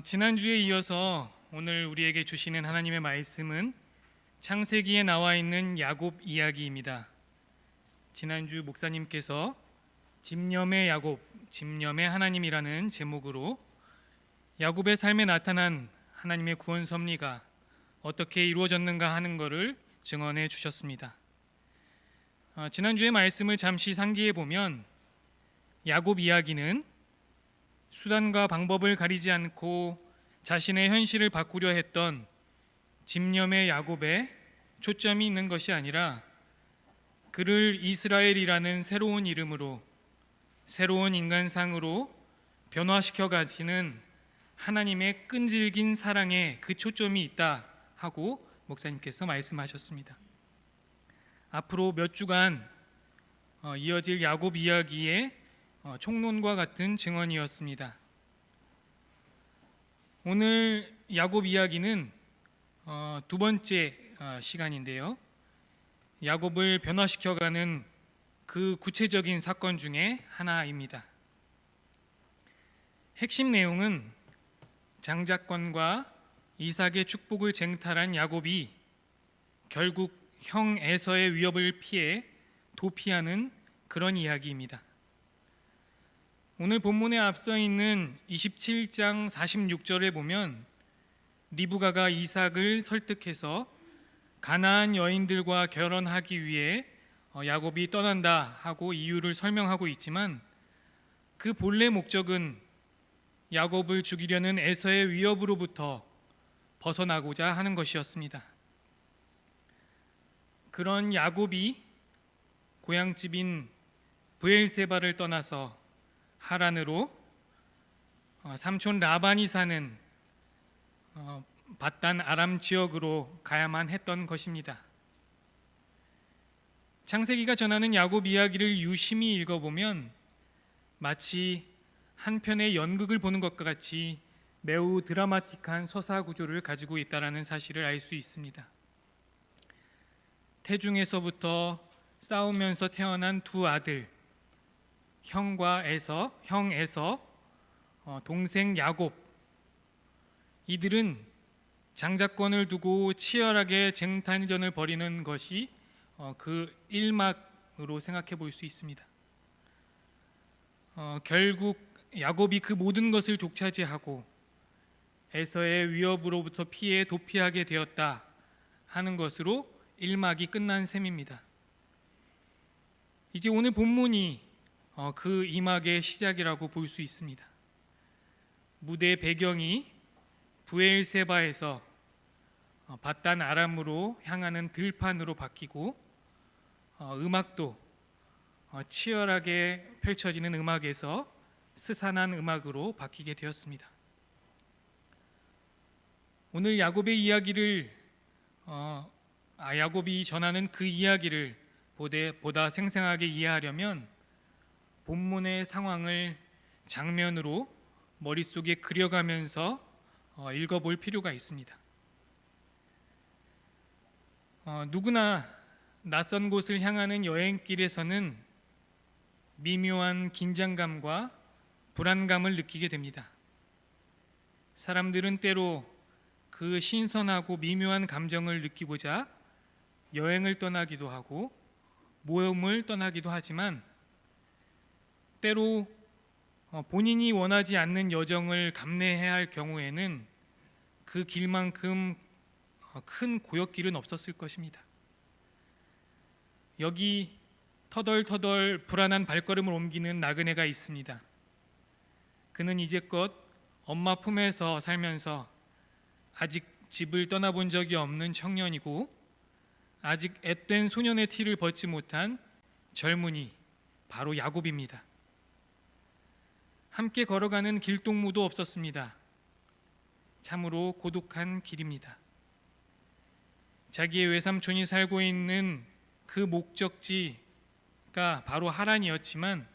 지난주에 이어서 오늘 우리에게 주시는 하나님의 말씀은 창세기에 나와 있는 야곱 이야기입니다. 지난주 목사님께서 집념의 야곱, 집념의 하나님이라는 제목으로 야곱의 삶에 나타난 하나님의 구원 섭리가 어떻게 이루어졌는가 하는 것을 증언해 주셨습니다. 지난주의 말씀을 잠시 상기해 보면 야곱 이야기는 수단과 방법을 가리지 않고 자신의 현실을 바꾸려 했던 집념의 야곱에 초점이 있는 것이 아니라 그를 이스라엘이라는 새로운 이름으로, 새로운 인간상으로 변화시켜 가시는 하나님의 끈질긴 사랑에 그 초점이 있다 하고 목사님께서 말씀하셨습니다. 앞으로 몇 주간 이어질 야곱 이야기의 총론과 같은 증언이었습니다. 오늘 야곱 이야기는 두 번째 시간인데요. 야곱을 변화시켜가는 그 구체적인 사건 중에 하나입니다. 핵심 내용은 장자권과 이삭의 축복을 쟁탈한 야곱이 결국 형 에서의 위협을 피해 도피하는 그런 이야기입니다. 오늘 본문에 앞서 있는 27장 46절에 보면 리브가가 이삭을 설득해서 가나안 여인들과 결혼하기 위해 야곱이 떠난다 하고 이유를 설명하고 있지만 그 본래 목적은 야곱을 죽이려는 에서의 위협으로부터 벗어나고자 하는 것이었습니다. 그런 야곱이 고향집인 브엘세바를 떠나서 하란으로 삼촌 라반이 사는 밧단 아람 지역으로 가야만 했던 것입니다. 창세기가 전하는 야곱 이야기를 유심히 읽어보면 마치 한 편의 연극을 보는 것과 같이 매우 드라마틱한 서사 구조를 가지고 있다는 사실을 알 수 있습니다. 태중에서부터 싸우면서 태어난 두 아들, 형 에서, 동생 야곱, 이들은 장자권을 두고 치열하게 쟁탈전을 벌이는 것이 그 1막으로 생각해 볼 수 있습니다. 결국 야곱이 그 모든 것을 족차지하고 에서의 위협으로부터 피해 도피하게 되었다 하는 것으로 1막이 끝난 셈입니다. 이제 오늘 본문이 그 2막의 시작이라고 볼 수 있습니다. 무대 배경이 브엘세바에서 밧단 아람으로 향하는 들판으로 바뀌고 음악도 치열하게 펼쳐지는 음악에서 스산한 음악으로 바뀌게 되었습니다. 오늘 야곱의 이야기를 야곱이 전하는 그 이야기를 보다 생생하게 이해하려면 본문의 상황을 장면으로 머릿속에 그려가면서 읽어볼 필요가 있습니다. 누구나 낯선 곳을 향하는 여행길에서는 미묘한 긴장감과 불안감을 느끼게 됩니다. 사람들은 때로 그 신선하고 미묘한 감정을 느끼고자 여행을 떠나기도 하고 모험을 떠나기도 하지만 때로 본인이 원하지 않는 여정을 감내해야 할 경우에는 그 길만큼 큰 고역길은 없었을 것입니다. 여기 터덜터덜 불안한 발걸음을 옮기는 나그네가 있습니다. 그는 이제껏 엄마 품에서 살면서 아직 집을 떠나본 적이 없는 청년이고 아직 앳된 소년의 티를 벗지 못한 젊은이, 바로 야곱입니다. 함께 걸어가는 길동무도 없었습니다. 참으로 고독한 길입니다. 자기의 외삼촌이 살고 있는 그 목적지가 바로 하란이었지만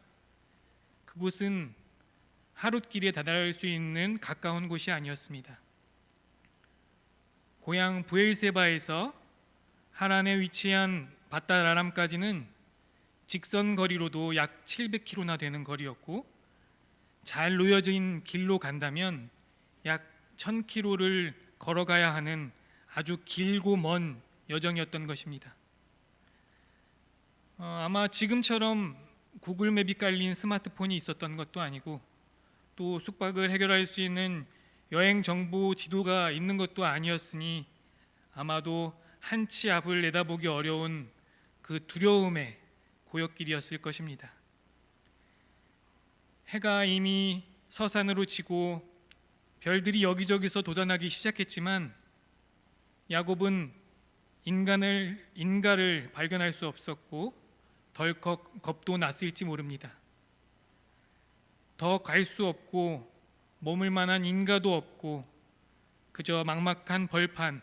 그곳은 하룻길에 다다를 수 있는 가까운 곳이 아니었습니다. 고향 브엘세바에서 하란에 위치한 밧단 아람까지는 직선 거리로도 약 700km나 되는 거리였고 잘 놓여진 길로 간다면 약 1000km를 걸어가야 하는 아주 길고 먼 여정이었던 것입니다. 아마 지금처럼 구글 맵이 깔린 스마트폰이 있었던 것도 아니고 또 숙박을 해결할 수 있는 여행 정보 지도가 있는 것도 아니었으니 아마도 한치 앞을 내다보기 어려운 그 두려움의 고역길이었을 것입니다. 해가 이미 서산으로 지고 별들이 여기저기서 돋아나기 시작했지만 야곱은 인가를 발견할 수 없었고 덜컥 겁도 났을지 모릅니다. 더 갈 수 없고 머물 만한 인가도 없고 그저 막막한 벌판,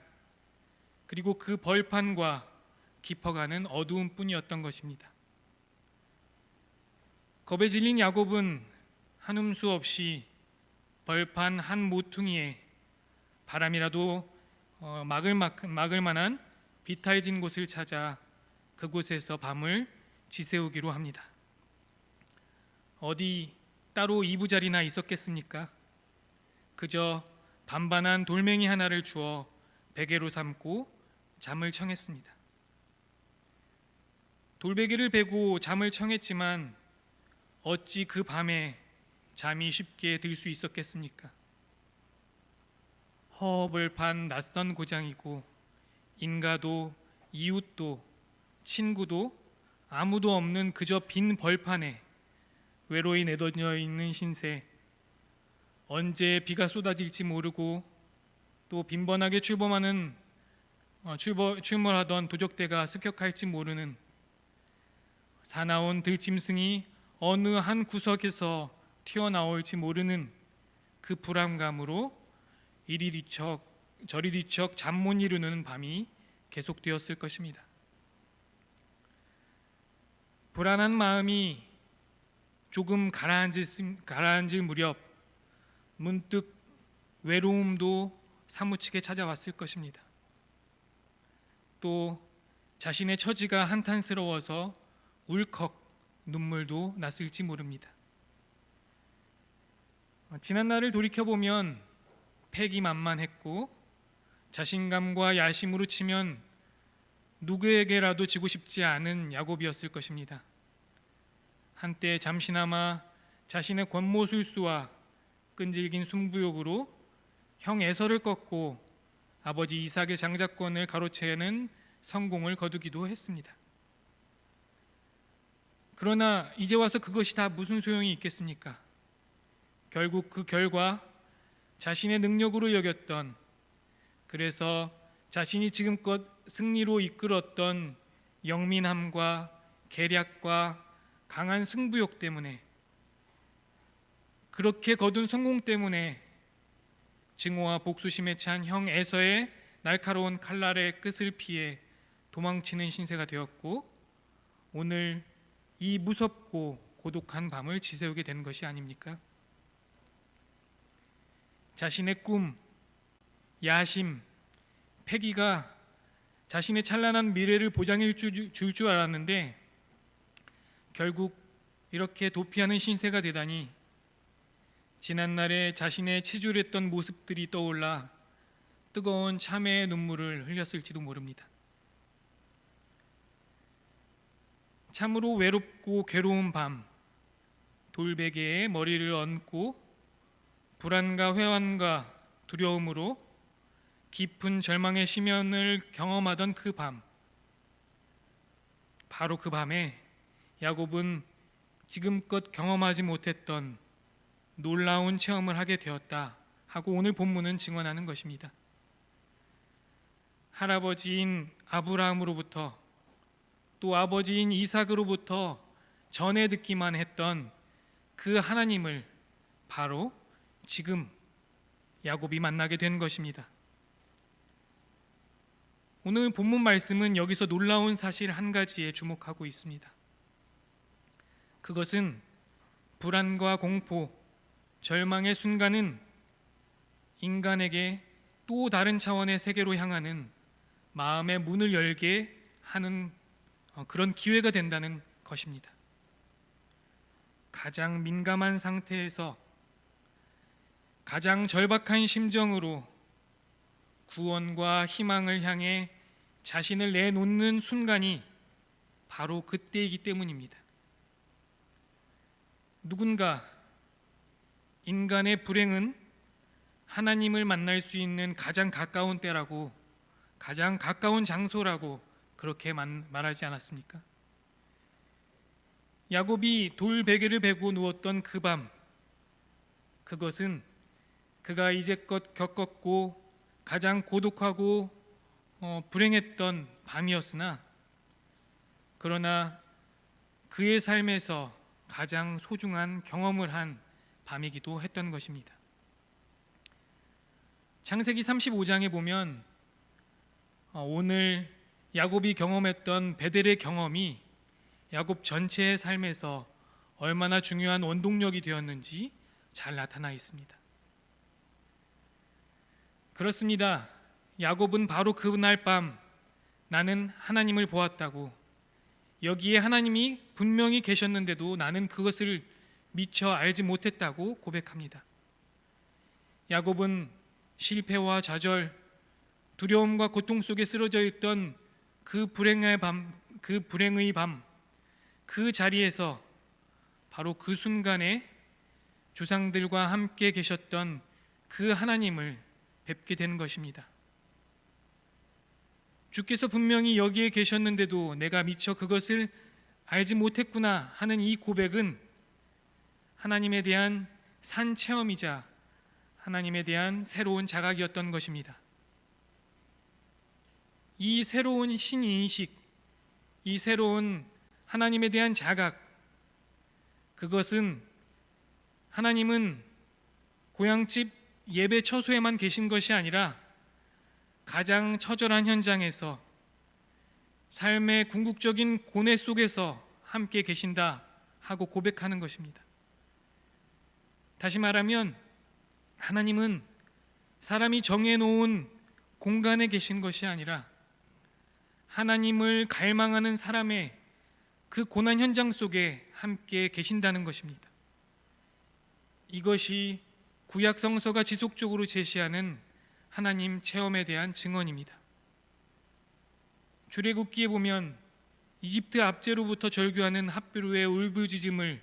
그리고 그 벌판과 깊어가는 어두움 뿐이었던 것입니다. 겁에 질린 야곱은 한음 수 없이 벌판 한 모퉁이에 바람이라도 막을 만한 비탈진 곳을 찾아 그곳에서 밤을 지새우기로 합니다. 어디 따로 이부자리나 있었겠습니까? 그저 반반한 돌멩이 하나를 주어 베개로 삼고 잠을 청했습니다. 돌베개를 베고 잠을 청했지만 어찌 그 밤에 잠이 쉽게 들 수 있었겠습니까? 허업을 판 낯선 고장이고 인가도 이웃도 친구도 아무도 없는 그저 빈 벌판에 외로이 내던져 있는 신세, 언제 비가 쏟아질지 모르고 또 빈번하게 출몰하던 도적대가 습격할지 모르는 사나운 들짐승이 어느 한 구석에서 튀어나올지 모르는 그 불안감으로 이리 뒤척 저리 뒤척 잠 못 이루는 밤이 계속되었을 것입니다. 불안한 마음이 조금 가라앉을 무렵 문득 외로움도 사무치게 찾아왔을 것입니다. 또 자신의 처지가 한탄스러워서 울컥 눈물도 났을지 모릅니다. 지난 날을 돌이켜보면 패기만만했고 자신감과 야심으로 치면 누구에게라도 지고 싶지 않은 야곱이었을 것입니다. 한때 잠시나마 자신의 권모술수와 끈질긴 승부욕으로 형 에서를 꺾고 아버지 이삭의 장자권을 가로채는 성공을 거두기도 했습니다. 그러나 이제 와서 그것이 다 무슨 소용이 있겠습니까? 결국 그 결과 자신의 능력으로 여겼던, 그래서 자신이 지금껏 승리로 이끌었던 영민함과 계략과 강한 승부욕 때문에, 그렇게 거둔 성공 때문에 증오와 복수심에 찬 형 에서의 날카로운 칼날의 끝을 피해 도망치는 신세가 되었고 오늘 이 무섭고 고독한 밤을 지새우게 된 것이 아닙니까? 자신의 꿈, 야심, 패기가 자신의 찬란한 미래를 보장해 줄 줄 알았는데 결국 이렇게 도피하는 신세가 되다니, 지난날에 자신의 치졸했던 모습들이 떠올라 뜨거운 참회의 눈물을 흘렸을지도 모릅니다. 참으로 외롭고 괴로운 밤, 돌베개에 머리를 얹고 불안과 회환과 두려움으로 깊은 절망의 심연을 경험하던 그 밤, 바로 그 밤에 야곱은 지금껏 경험하지 못했던 놀라운 체험을 하게 되었다 하고 오늘 본문은 증언하는 것입니다. 할아버지인 아브라함으로부터 또 아버지인 이삭으로부터 전해 듣기만 했던 그 하나님을 바로 지금 야곱이 만나게 된 것입니다. 오늘 본문 말씀은 여기서 놀라운 사실 한 가지에 주목하고 있습니다. 그것은 불안과 공포, 절망의 순간은 인간에게 또 다른 차원의 세계로 향하는 마음의 문을 열게 하는 그런 기회가 된다는 것입니다. 가장 민감한 상태에서 가장 절박한 심정으로 구원과 희망을 향해 자신을 내놓는 순간이 바로 그때이기 때문입니다. 누군가 인간의 불행은 하나님을 만날 수 있는 가장 가까운 때라고, 가장 가까운 장소라고 그렇게 말하지 않았습니까? 야곱이 돌 베개를 베고 누웠던 그 밤, 그것은 그가 이제껏 겪었고 가장 고독하고 불행했던 밤이었으나, 그러나 그의 삶에서 가장 소중한 경험을 한 밤이기도 했던 것입니다. 창세기 35장에 보면 오늘 야곱이 경험했던 베델의 경험이 야곱 전체의 삶에서 얼마나 중요한 원동력이 되었는지 잘 나타나 있습니다. 그렇습니다. 야곱은 바로 그날 밤 나는 하나님을 보았다고, 여기에 하나님이 분명히 계셨는데도 나는 그것을 미처 알지 못했다고 고백합니다. 야곱은 실패와 좌절, 두려움과 고통 속에 쓰러져 있던 그 불행의 밤, 그 자리에서 바로 그 순간에 조상들과 함께 계셨던 그 하나님을 뵙게 되는 것입니다. 주께서 분명히 여기에 계셨는데도 내가 미처 그것을 알지 못했구나 하는 이 고백은 하나님에 대한 산 체험이자 하나님에 대한 새로운 자각이었던 것입니다. 이 새로운 신인식, 이 새로운 하나님에 대한 자각, 그것은 하나님은 고향집 예배 처소에만 계신 것이 아니라 가장 처절한 현장에서, 삶의 궁극적인 고뇌 속에서 함께 계신다 하고 고백하는 것입니다. 다시 말하면 하나님은 사람이 정해놓은 공간에 계신 것이 아니라 하나님을 갈망하는 사람의 그 고난 현장 속에 함께 계신다는 것입니다. 이것이 구약 성서가 지속적으로 제시하는 하나님 체험에 대한 증언입니다. 출애굽기에 보면 이집트 압제로부터 절규하는 핫비루의 울부짖음을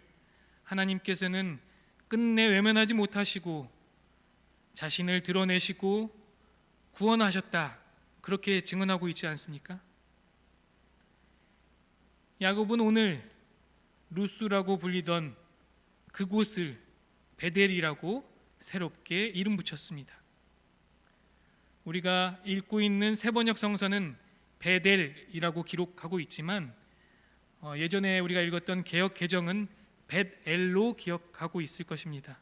하나님께서는 끝내 외면하지 못하시고 자신을 드러내시고 구원하셨다, 그렇게 증언하고 있지 않습니까? 야곱은 오늘 루스라고 불리던 그곳을 베델이라고 새롭게 이름 붙였습니다. 우리가 읽고 있는 세번역 성서는 베델이라고 기록하고 있지만 예전에 우리가 읽었던 개역 개정은 벳엘로 기억하고 있을 것입니다.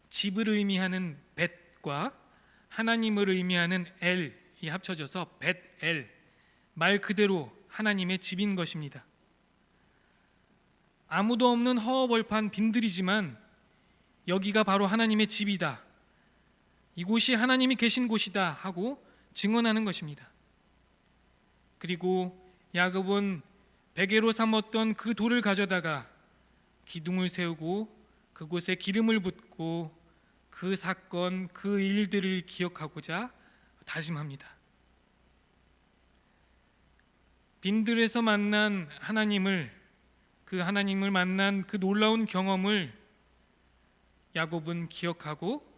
집을 의미하는 벳과 하나님을 의미하는 엘이 합쳐져서 벳엘, 말 그대로 하나님의 집인 것입니다. 아무도 없는 허허벌판 빈들이지만 여기가 바로 하나님의 집이다, 이곳이 하나님이 계신 곳이다 하고 증언하는 것입니다. 그리고 야곱은 베개로 삼았던 그 돌을 가져다가 기둥을 세우고 그곳에 기름을 붓고 그 사건, 그 일들을 기억하고자 다짐합니다. 빈들에서 만난 하나님을, 그 하나님을 만난 그 놀라운 경험을 야곱은 기억하고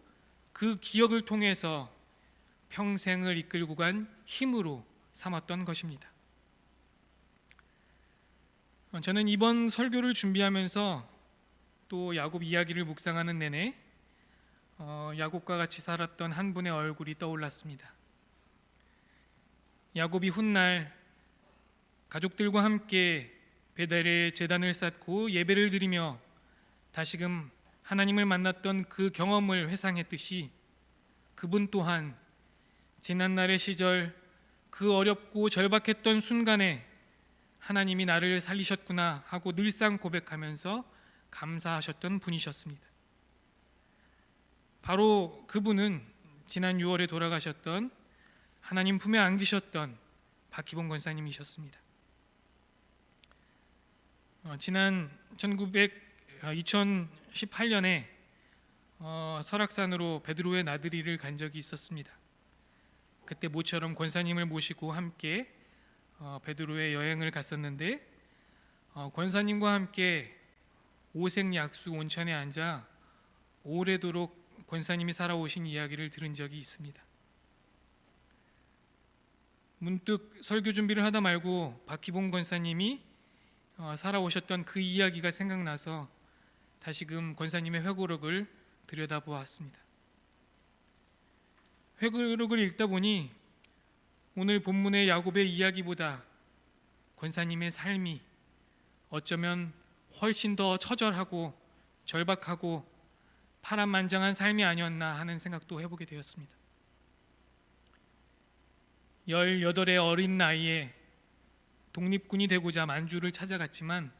그 기억을 통해서 평생을 이끌고 간 힘으로 삼았던 것입니다. 저는 이번 설교를 준비하면서 또 야곱 이야기를 묵상하는 내내 야곱과 같이 살았던 한 분의 얼굴이 떠올랐습니다. 야곱이 훗날 가족들과 함께 베델에 제단을 쌓고 예배를 드리며 다시금 하나님을 만났던 그 경험을 회상했듯이 그분 또한 지난날의 시절, 그 어렵고 절박했던 순간에 하나님이 나를 살리셨구나 하고 늘상 고백하면서 감사하셨던 분이셨습니다. 바로 그분은 지난 6월에 돌아가셨던, 하나님 품에 안기셨던 박희봉 권사님이셨습니다. 지난 2018년에 설악산으로 베드로의 나들이를 간 적이 있었습니다. 그때 모처럼 권사님을 모시고 함께 베드로의 여행을 갔었는데 권사님과 함께 오색약수 온천에 앉아 오래도록 권사님이 살아오신 이야기를 들은 적이 있습니다. 문득 설교 준비를 하다 말고 박희봉 권사님이 살아오셨던 그 이야기가 생각나서 다시금 권사님의 회고록을 들여다보았습니다. 회고록을 읽다 보니 오늘 본문의 야곱의 이야기보다 권사님의 삶이 어쩌면 훨씬 더 처절하고 절박하고 파란만장한 삶이 아니었나 하는 생각도 해보게 되었습니다. 18의 어린 나이에 독립군이 되고자 만주를 찾아갔지만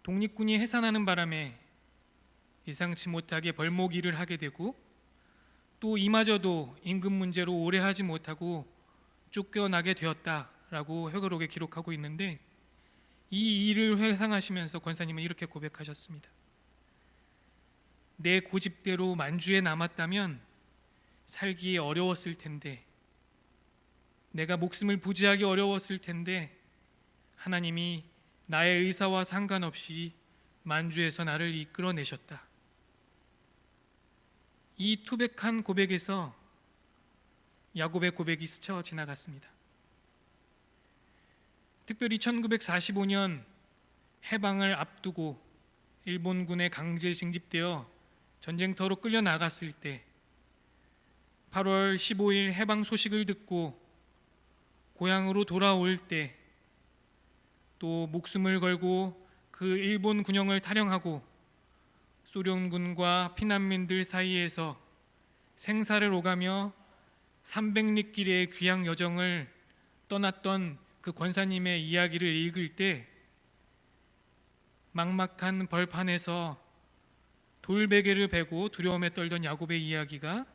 독립군이 해산하는 바람에 예상치 못하게 벌목 일을 하게 되고 또 이마저도 임금 문제로 오래 하지 못하고 쫓겨나게 되었다라고 회고록에 기록하고 있는데 이 일을 회상하시면서 권사님은 이렇게 고백하셨습니다. 내 고집대로 만주에 남았다면 살기 어려웠을 텐데, 내가 목숨을 부지하기 어려웠을 텐데 하나님이 나의 의사와 상관없이 만주에서 나를 이끌어내셨다. 이 투백한 고백에서 야곱의 고백이 스쳐 지나갔습니다. 특별히 1945년 해방을 앞두고 일본군에 강제 징집되어 전쟁터로 끌려 나갔을 때 8월 15일 해방 소식을 듣고 고향으로 돌아올 때 또 목숨을 걸고 그 일본 군영을 탈영하고 소련군과 피난민들 사이에서 생사를 오가며 300리길의 귀향 여정을 떠났던 그 권사님의 이야기를 읽을 때 막막한 벌판에서 돌베개를 베고 두려움에 떨던 야곱의 이야기가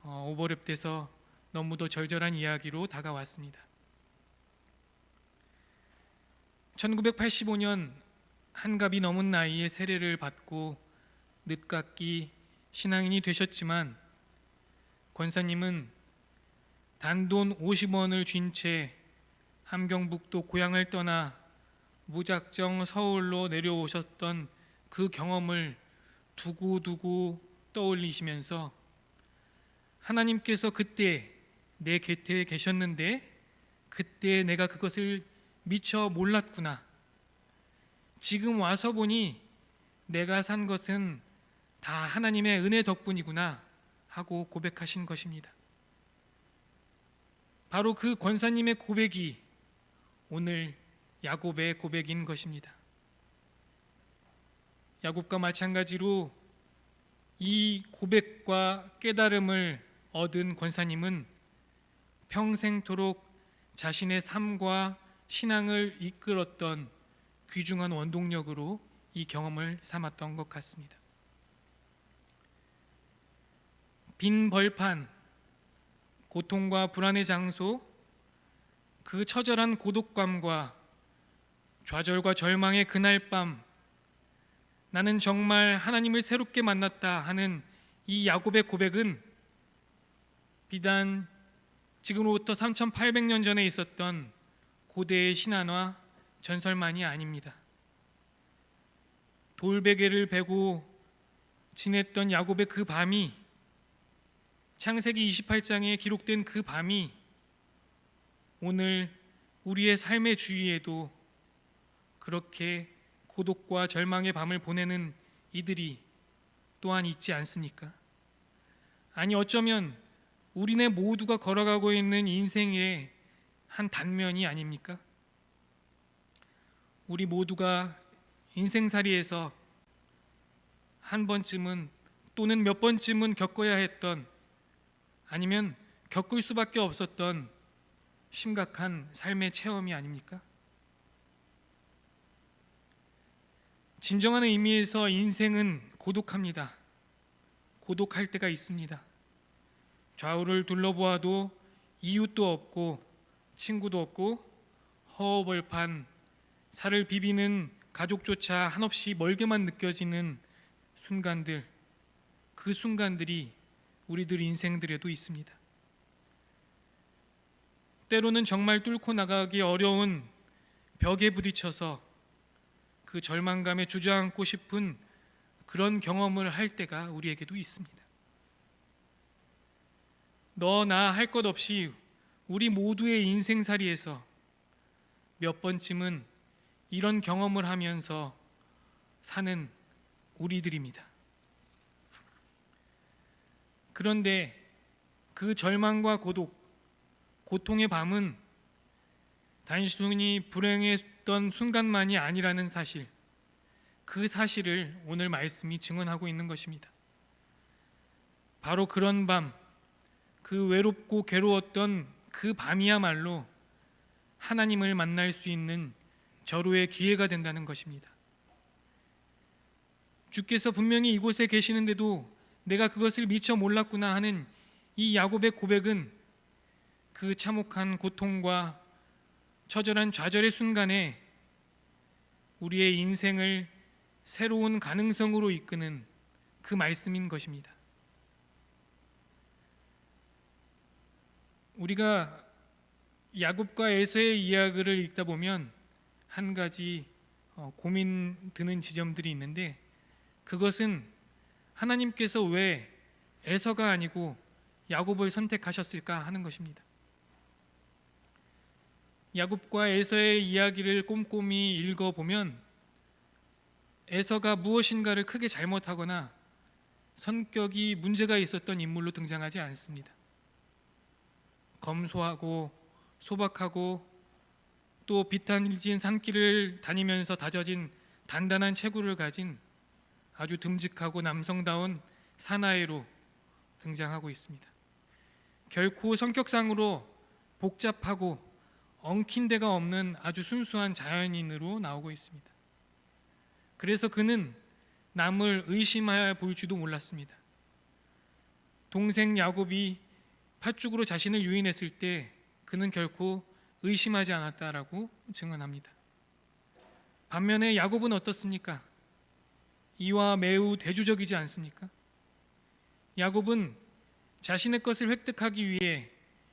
오버랩돼서 너무도 절절한 이야기로 다가왔습니다. 1985년 한갑이 넘은 나이에 세례를 받고 늦깎이 신앙인이 되셨지만 권사님은 단돈 50원을 쥔 채 함경북도 고향을 떠나 무작정 서울로 내려오셨던 그 경험을 두고두고 떠올리시면서 하나님께서 그때 내 곁에 계셨는데 그때 내가 그것을 미처 몰랐구나. 지금 와서 보니 내가 산 것은 다 하나님의 은혜 덕분이구나 하고 고백하신 것입니다. 바로 그 권사님의 고백이 오늘 야곱의 고백인 것입니다. 야곱과 마찬가지로 이 고백과 깨달음을 얻은 권사님은 평생토록 자신의 삶과 신앙을 이끌었던 귀중한 원동력으로 이 경험을 삼았던 것 같습니다. 빈 벌판, 고통과 불안의 장소, 그 처절한 고독감과 좌절과 절망의 그날 밤, 나는 정말 하나님을 새롭게 만났다 하는 이 야곱의 고백은 비단 지금으로부터 3800년 전에 있었던 고대의 신화나 전설만이 아닙니다. 돌베개를 베고 지냈던 야곱의 그 밤이, 창세기 28장에 기록된 그 밤이 오늘 우리의 삶의 주위에도 그렇게 고독과 절망의 밤을 보내는 이들이 또한 있지 않습니까? 아니 어쩌면 우리네 모두가 걸어가고 있는 인생의 한 단면이 아닙니까? 우리 모두가 인생살이에서 한 번쯤은 또는 몇 번쯤은 겪어야 했던, 아니면 겪을 수밖에 없었던 심각한 삶의 체험이 아닙니까? 진정한 의미에서 인생은 고독합니다. 고독할 때가 있습니다. 좌우를 둘러보아도 이웃도 없고 친구도 없고 허허벌판, 살을 비비는 가족조차 한없이 멀게만 느껴지는 순간들, 그 순간들이 우리들 인생들에도 있습니다. 때로는 정말 뚫고 나가기 어려운 벽에 부딪혀서 그 절망감에 주저앉고 싶은 그런 경험을 할 때가 우리에게도 있습니다. 너 나 할 것 없이 우리 모두의 인생살이에서 몇 번쯤은 이런 경험을 하면서 사는 우리들입니다. 그런데 그 절망과 고통의 밤은 단순히 불행했던 순간만이 아니라는 사실, 그 사실을 오늘 말씀이 증언하고 있는 것입니다. 바로 그런 밤, 그 외롭고 괴로웠던 그 밤이야말로 하나님을 만날 수 있는 절호의 기회가 된다는 것입니다. 주께서 분명히 이곳에 계시는데도 내가 그것을 미처 몰랐구나 하는 이 야곱의 고백은 그 참혹한 고통과 처절한 좌절의 순간에 우리의 인생을 새로운 가능성으로 이끄는 그 말씀인 것입니다. 우리가 야곱과 에서의 이야기를 읽다 보면 한 가지 고민 드는 지점들이 있는데, 그것은 하나님께서 왜 에서가 아니고 야곱을 선택하셨을까 하는 것입니다. 야곱과 에서의 이야기를 꼼꼼히 읽어보면 에서가 무엇인가를 크게 잘못하거나 성격이 문제가 있었던 인물로 등장하지 않습니다. 검소하고 소박하고 또 비탄일진 산길을 다니면서 다져진 단단한 체구를 가진 아주 듬직하고 남성다운 사나이로 등장하고 있습니다. 결코 성격상으로 복잡하고 엉킨 데가 없는 아주 순수한 자연인으로 나오고 있습니다. 그래서 그는 남을 의심하여 볼지도 몰랐습니다. 동생 야곱이 팥죽으로 자신을 유인했을 때 그는 결코 의심하지 않았다라고 증언합니다. 반면에 야곱은 어떻습니까? 이와 매우 대조적이지 않습니까? 야곱은 자신의 것을 획득하기 위해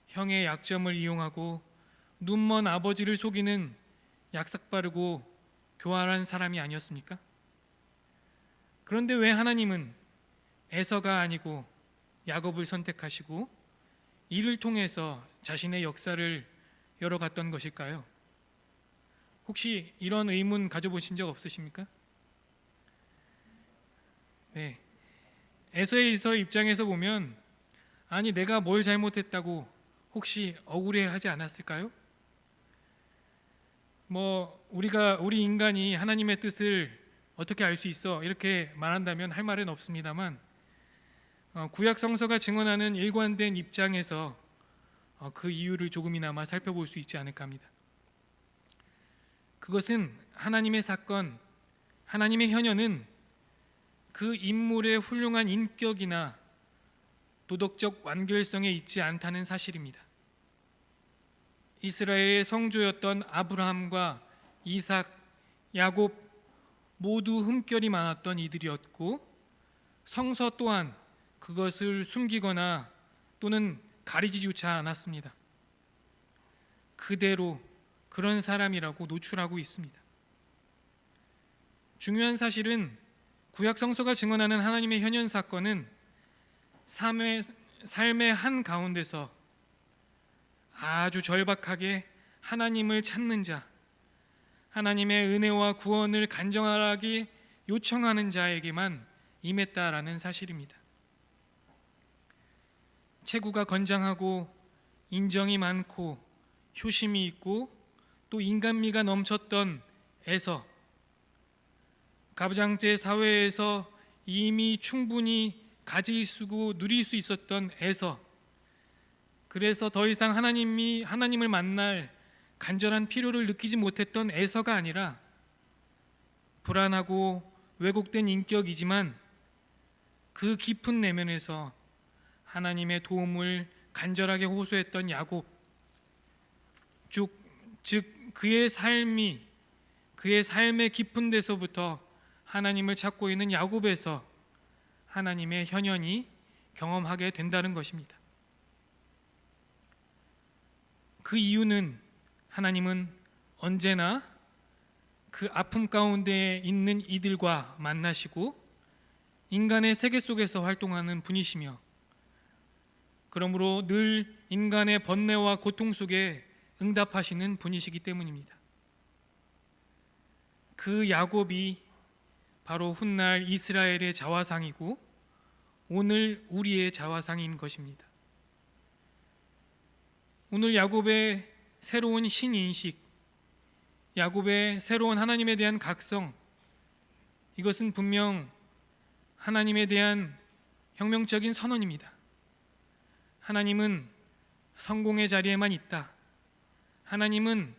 형의 약점을 이용하고 눈먼 아버지를 속이는 약삭빠르고 교활한 사람이 아니었습니까? 그런데 왜 하나님은 에서가 아니고 야곱을 선택하시고 이를 통해서 자신의 역사를 열어갔던 것일까요? 혹시 이런 의문 가져보신 적 없으십니까? 네. 에서의 입장에서 보면 아니 내가 뭘 잘못했다고 혹시 억울해하지 않았을까요? 우리 인간이 하나님의 뜻을 어떻게 알 수 있어 이렇게 말한다면 할 말은 없습니다만 구약 성서가 증언하는 일관된 입장에서 그 이유를 조금이나마 살펴볼 수 있지 않을까 합니다. 그것은 하나님의 사건, 하나님의 현현은 그 인물의 훌륭한 인격이나 도덕적 완결성에 있지 않다는 사실입니다. 이스라엘의 성조였던 아브라함과 이삭, 야곱 모두 흠결이 많았던 이들이었고 성서 또한 그것을 숨기거나 또는 가리지조차 않았습니다. 그대로 그런 사람이라고 노출하고 있습니다. 중요한 사실은 구약 성서가 증언하는 하나님의 현현 사건은 삶의 한 가운데서 아주 절박하게 하나님을 찾는 자, 하나님의 은혜와 구원을 간절하게 요청하는 자에게만 임했다라는 사실입니다. 체구가 건장하고 인정이 많고 효심이 있고 또 인간미가 넘쳤던 에서, 가부장제 사회에서 이미 충분히 가질 수고 누릴 수 있었던 에서, 그래서 더 이상 하나님을 만날 간절한 필요를 느끼지 못했던 에서가 아니라 불안하고 왜곡된 인격이지만 그 깊은 내면에서 하나님의 도움을 간절하게 호소했던 야곱, 즉 그의 삶의 깊은 데서부터 하나님을 찾고 있는 야곱에서 하나님의 현현이 경험하게 된다는 것입니다. 그 이유는 하나님은 언제나 그 아픔 가운데 있는 이들과 만나시고 인간의 세계 속에서 활동하는 분이시며, 그러므로 늘 인간의 번뇌와 고통 속에 응답하시는 분이시기 때문입니다. 그 야곱이 바로 훗날 이스라엘의 자화상이고 오늘 우리의 자화상인 것입니다. 오늘 야곱의 새로운 신인식, 야곱의 새로운 하나님에 대한 각성, 이것은 분명 하나님에 대한 혁명적인 선언입니다. 하나님은 성공의 자리에만 있다. 하나님은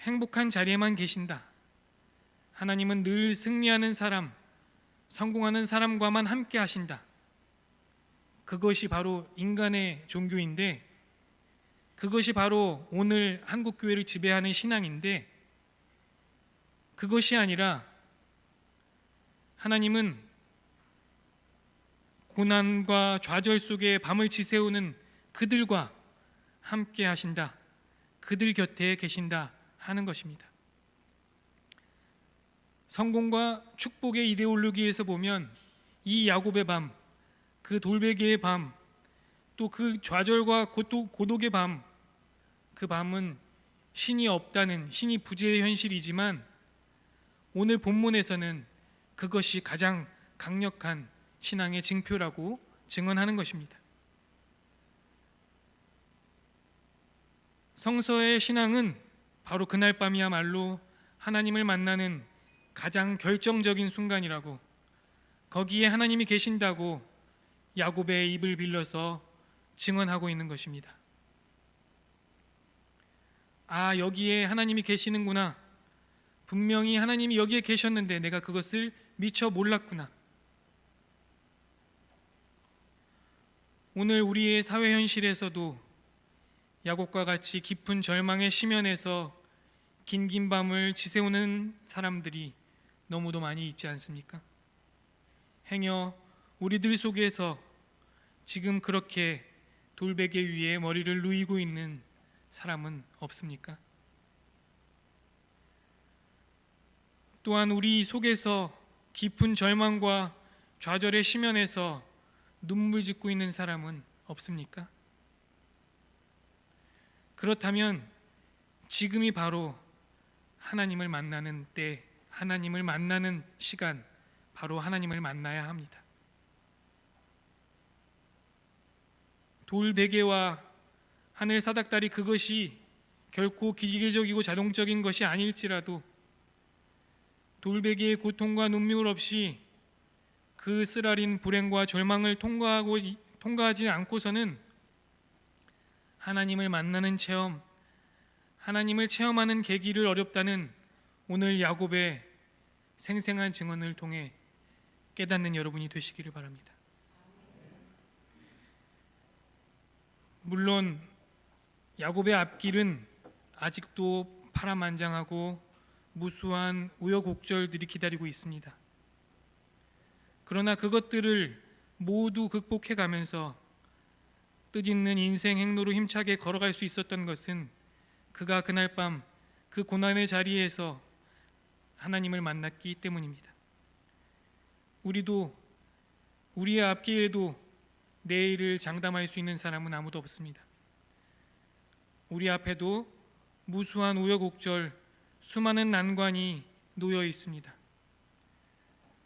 행복한 자리에만 계신다. 하나님은 늘 승리하는 사람, 성공하는 사람과만 함께 하신다. 그것이 바로 인간의 종교인데, 그것이 바로 오늘 한국교회를 지배하는 신앙인데, 그것이 아니라 하나님은 고난과 좌절 속에 밤을 지새우는 그들과 함께 하신다. 그들 곁에 계신다 하는 것입니다. 성공과 축복의 이데올로기에서 보면 이 야곱의 밤, 그 돌베개의 밤, 또 그 좌절과 고독의 밤, 그 밤은 신이 없다는, 신이 부재의 현실이지만 오늘 본문에서는 그것이 가장 강력한 신앙의 징표라고 증언하는 것입니다. 성서의 신앙은 바로 그날 밤이야말로 하나님을 만나는 가장 결정적인 순간이라고, 거기에 하나님이 계신다고 야곱의 입을 빌려서 증언하고 있는 것입니다. 아, 여기에 하나님이 계시는구나. 분명히 하나님이 여기에 계셨는데 내가 그것을 미처 몰랐구나. 오늘 우리의 사회 현실에서도 야곱과 같이 깊은 절망의 심연에서 긴긴 밤을 지새우는 사람들이 너무도 많이 있지 않습니까? 행여 우리들 속에서 지금 그렇게 돌베개 위에 머리를 누이고 있는 사람은 없습니까? 또한 우리 속에서 깊은 절망과 좌절의 심연에서 눈물 짓고 있는 사람은 없습니까? 그렇다면 지금이 바로 하나님을 만나는 때, 하나님을 만나는 시간, 바로 하나님을 만나야 합니다. 돌베개와 하늘 사닥다리, 그것이 결코 기계적이고 자동적인 것이 아닐지라도 돌베개의 고통과 눈물 없이 그 쓰라린 불행과 절망을 통과하지 않고서는 하나님을 만나는 체험, 하나님을 체험하는 계기를 어렵다는 오늘 야곱의 생생한 증언을 통해 깨닫는 여러분이 되시기를 바랍니다. 물론 야곱의 앞길은 아직도 파란만장하고 무수한 우여곡절들이 기다리고 있습니다. 그러나 그것들을 모두 극복해 가면서 뜻있는 인생 행로로 힘차게 걸어갈 수 있었던 것은 그가 그날 밤 그 고난의 자리에서 하나님을 만났기 때문입니다. 우리도 우리의 앞길에도 내일을 장담할 수 있는 사람은 아무도 없습니다. 우리 앞에도 무수한 우여곡절, 수많은 난관이 놓여 있습니다.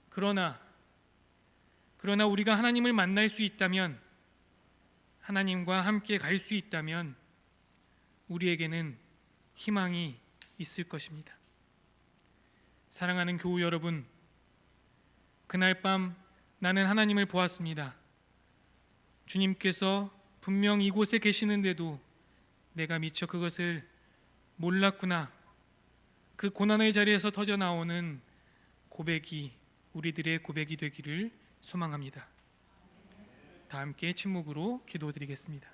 그러나 우리가 하나님을 만날 수 있다면, 하나님과 함께 갈 수 있다면 우리에게는 희망이 있을 것입니다. 사랑하는 교우 여러분, 그날 밤 나는 하나님을 보았습니다. 주님께서 분명 이곳에 계시는데도 내가 미처 그것을 몰랐구나. 그 고난의 자리에서 터져 나오는 고백이 우리들의 고백이 되기를 소망합니다. 다 함께 침묵으로 기도드리겠습니다.